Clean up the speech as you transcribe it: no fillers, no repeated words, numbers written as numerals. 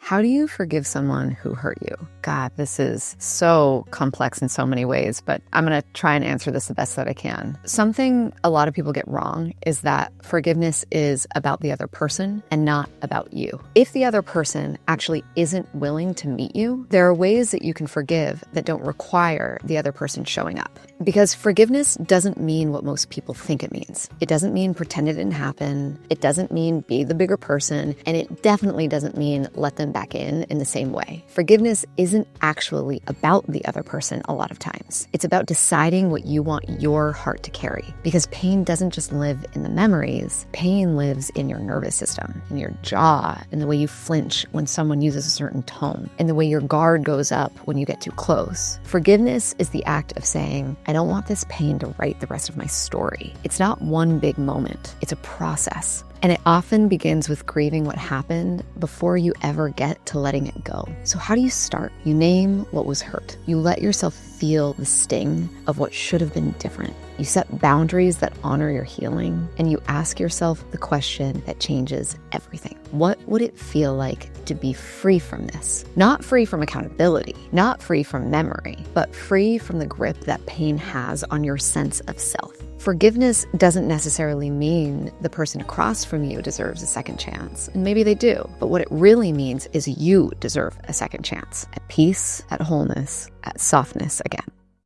How do you forgive someone who hurt you? God, this is so complex in so many ways, but I'm going to try and answer this the best that I can. Something a lot of people get wrong is that forgiveness is about the other person and not about you. If the other person actually isn't willing to meet you, there are ways that you can forgive that don't require the other person showing up. Because forgiveness doesn't mean what most people think it means. It doesn't mean pretend it didn't happen. It doesn't mean be the bigger person. And it definitely doesn't mean let them back in the same way. Forgiveness isn't actually about the other person a lot of times. It's about deciding what you want your heart to carry. Because pain doesn't just live in the memories. Pain lives in your nervous system, in your jaw, in the way you flinch when someone uses a certain tone, in the way your guard goes up when you get too close. Forgiveness is the act of saying, I don't want this pain to write the rest of my story. It's not one big moment. It's a process. And it often begins with grieving what happened before you ever get to letting it go. So how do you start? You name what was hurt. You let yourself feel the sting of what should have been different. You set boundaries that honor your healing, and you ask yourself the question that changes everything. What would it feel like to be free from this? Not free from accountability, not free from memory, but free from the grip that pain has on your sense of self. Forgiveness doesn't necessarily mean the person across from you deserves a second chance, and maybe they do, but what it really means is you deserve a second chance at peace, at wholeness, at softness again.